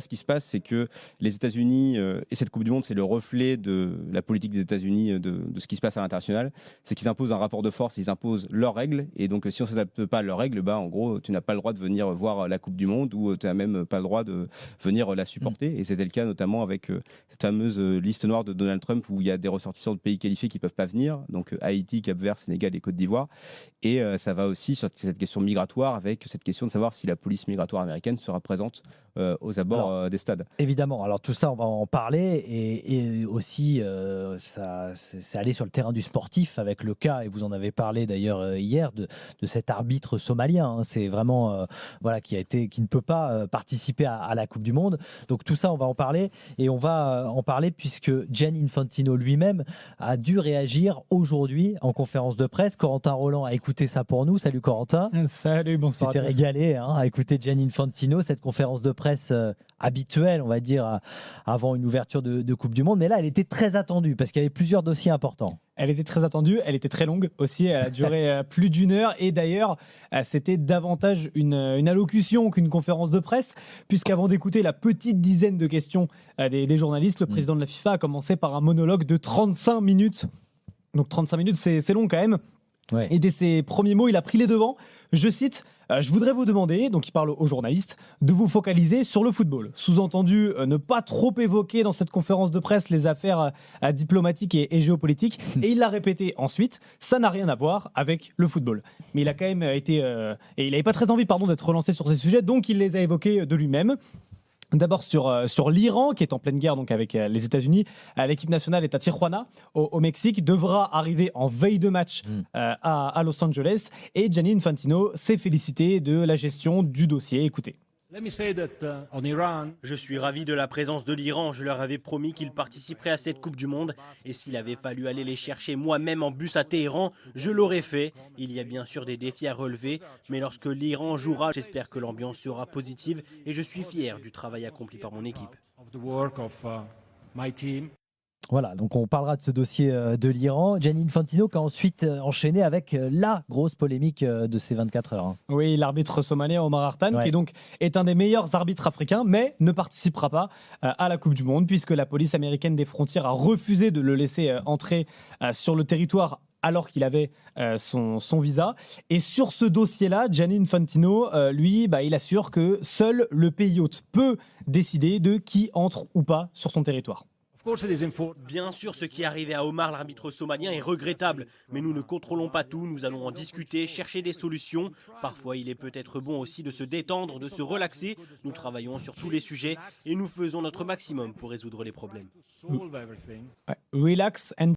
Ce qui se passe, c'est que les États-Unis, et cette Coupe du Monde, c'est le reflet de la politique des États-Unis, de ce qui se passe à l'international. C'est qu'ils imposent un rapport de force, ils imposent leurs règles. Et donc, si on ne s'adapte pas à leurs règles, bah, en gros, tu n'as pas le droit de venir voir la Coupe du Monde ou tu n'as même pas le droit de venir la Mmh. supporter. Et c'était le cas notamment avec cette fameuse liste noire de Donald Trump où il y a des ressortissants de pays qualifiés qui ne peuvent pas venir. Donc, Haïti, Cap-Vert, Sénégal et Côte d'Ivoire. Et ça va aussi sur cette question migratoire avec cette question de savoir si la police migratoire américaine sera présente aux abords Alors, des stades. évidemment, alors tout ça, on va en parler et aussi, c'est aller sur le terrain du sportif avec le cas et vous en avez parlé d'ailleurs, hier de cet arbitre somalien, hein. C'est vraiment, voilà, qui ne peut pas, participer à la coupe du monde. Donc tout ça, on va en parler et on va, en parler puisque Gianni Infantino lui-même a dû réagir aujourd'hui en conférence de presse. Corentin Roland a écouté ça pour nous. Salut Corentin. Salut, Tu bonsoir à t'es tous. régalé, hein, à écouter Gianni Infantino, cette conférence de presse habituelle, on va dire, avant une ouverture de Coupe du Monde. Mais là, elle était très attendue parce qu'il y avait plusieurs dossiers importants. Elle était très attendue, elle était très longue aussi, elle a duré plus d'1 heure et d'ailleurs c'était davantage une allocution qu'une conférence de presse puisqu'avant d'écouter la petite dizaine de questions des journalistes, le Mm. président de la FIFA a commencé par un monologue de 35 minutes. Donc 35 minutes c'est long quand même. Ouais. Et dès ses premiers mots, il a pris les devants. Je cite, je voudrais vous demander, donc il parle aux journalistes, de vous focaliser sur le football. Sous-entendu, ne pas trop évoquer dans cette conférence de presse les affaires diplomatiques et géopolitiques. Et il l'a répété ensuite, ça n'a rien à voir avec le football. Mais il a quand même été... et il n'avait pas très envie d'être relancé sur ces sujets, donc il les a évoqués de lui-même. D'abord sur l'Iran, qui est en pleine guerre donc avec les États-Unis. L'équipe nationale est à Tijuana, au Mexique, devra arriver en veille de match Mm. à Los Angeles. Et Gianni Infantino s'est félicité de la gestion du dossier. Écoutez. Je suis ravi de la présence de l'Iran. Je leur avais promis qu'ils participeraient à cette Coupe du Monde. Et s'il avait fallu aller les chercher moi-même en bus à Téhéran, je l'aurais fait. Il y a bien sûr des défis à relever. Mais lorsque l'Iran jouera, j'espère que l'ambiance sera positive. Et je suis fier du travail accompli par mon équipe. Voilà, donc on parlera de ce dossier de l'Iran. Gianni Infantino qui a ensuite enchaîné avec la grosse polémique de ces 24 heures, hein. Oui, l'arbitre somalien Omar Hartan, Ouais. qui donc est un des meilleurs arbitres africains, mais ne participera pas à la Coupe du Monde, puisque la police américaine des frontières a refusé de le laisser entrer sur le territoire alors qu'il avait son visa. Et sur ce dossier-là, Gianni Infantino, lui, il assure que seul le pays hôte peut décider de qui entre ou pas sur son territoire. Bien sûr, ce qui est arrivé à Omar, l'arbitre somalien, est regrettable. Mais nous ne contrôlons pas tout, nous allons en discuter, chercher des solutions. Parfois, il est peut-être bon aussi de se détendre, de se relaxer. Nous travaillons sur tous les sujets et nous faisons notre maximum pour résoudre les problèmes. Ouais. Relax and